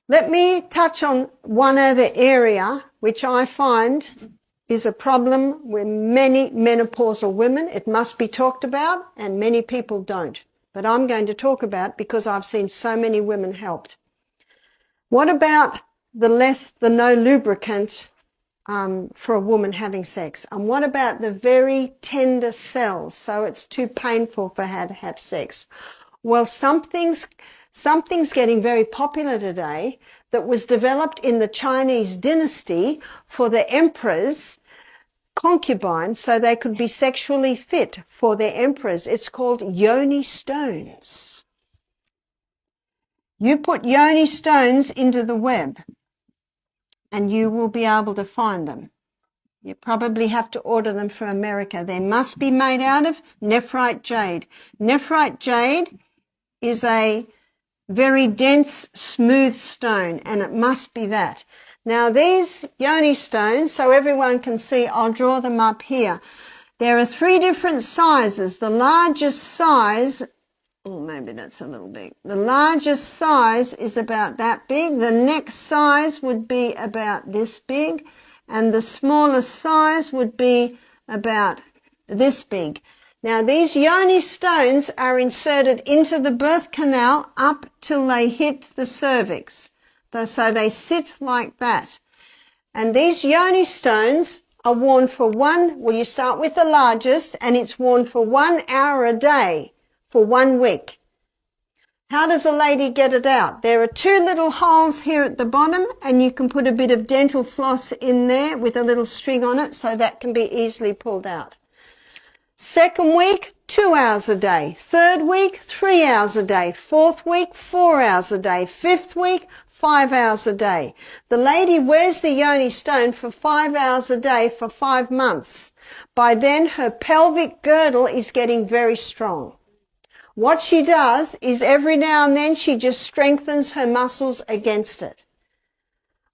Let me touch on one other area which I find is a problem with many menopausal women. It must be talked about, and many people don't. But I'm going to talk about it because I've seen so many women helped. What about the no lubricant for a woman having sex? And what about the very tender cells, so it's too painful for her to have sex? Well, something's getting very popular today that was developed in the Chinese dynasty for the emperors' concubines so they could be sexually fit for their emperors. It's called Yoni stones. You put Yoni stones into the web and you will be able to find them. You probably have to order them from America. They must be made out of nephrite jade. Nephrite jade is a very dense, smooth stone, and it must be that. Now, these Yoni stones, so everyone can see, I'll draw them up here. There are 3 different sizes. The largest size, oh, maybe that's a little big. The largest size is about that big. The next size would be about this big, and the smallest size would be about this big. Now, these Yoni stones are inserted into the birth canal up till they hit the cervix. So they sit like that. And these Yoni stones are worn for you start with the largest, and it's worn for 1 hour a day for 1 week. How does a lady get it out? There are 2 little holes here at the bottom, and you can put a bit of dental floss in there with a little string on it, so that can be easily pulled out. 2nd week, 2 hours a day. 3rd week, 3 hours a day. 4th week, 4 hours a day. 5th week, 5 hours a day. The lady wears the Yoni stone for 5 hours a day for 5 months. By then, her pelvic girdle is getting very strong. What she does is every now and then she just strengthens her muscles against it.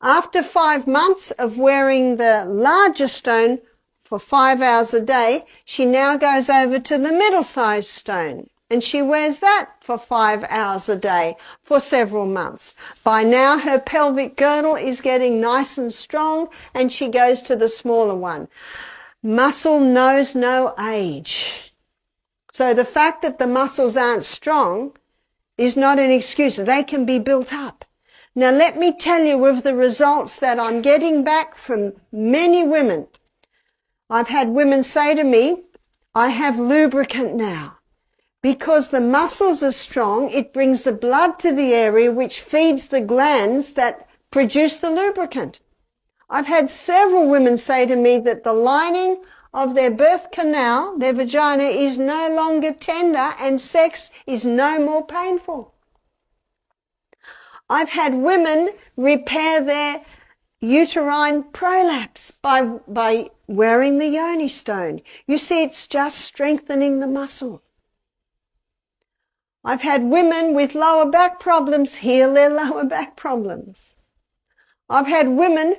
After 5 months of wearing the larger stone for 5 hours a day, she now goes over to the middle-sized stone, and she wears that for 5 hours a day for several months. By now, her pelvic girdle is getting nice and strong, and she goes to the smaller one. Muscle knows no age. So the fact that the muscles aren't strong is not an excuse. They can be built up. Now, let me tell you of the results that I'm getting back from many women. I've had women say to me, I have lubricant now. Because the muscles are strong, it brings the blood to the area which feeds the glands that produce the lubricant. I've had several women say to me that the lining of their birth canal, their vagina, is no longer tender and sex is no more painful. I've had women repair their uterine prolapse by wearing the Yoni stone. You see, it's just strengthening the muscle. I've had women with lower back problems heal their lower back problems. I've had women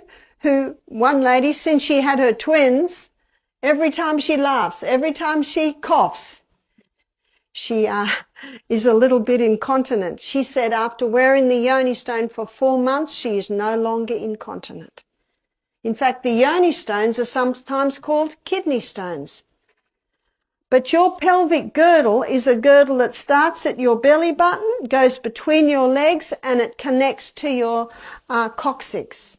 one lady, since she had her twins, every time she laughs, every time she coughs, she is a little bit incontinent. She said after wearing the Yoni stone for 4 months, she is no longer incontinent. In fact, the Yoni stones are sometimes called kidney stones. But your pelvic girdle is a girdle that starts at your belly button, goes between your legs, and it connects to your coccyx.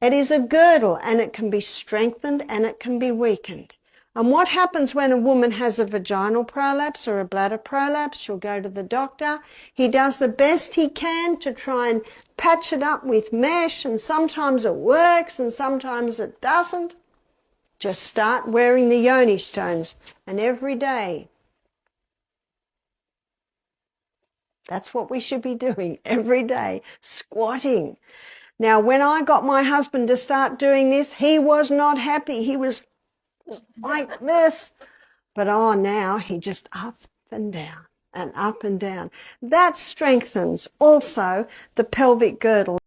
It is a girdle, and it can be strengthened and it can be weakened. And what happens when a woman has a vaginal prolapse or a bladder prolapse? She'll go to the doctor. He does the best he can to try and patch it up with mesh, and sometimes it works and sometimes it doesn't. Just start wearing the Yoni stones, and every day. That's what we should be doing every day, squatting. Now, when I got my husband to start doing this, he was not happy. He was like this. But now he just up and down and up and down. That strengthens also the pelvic girdle.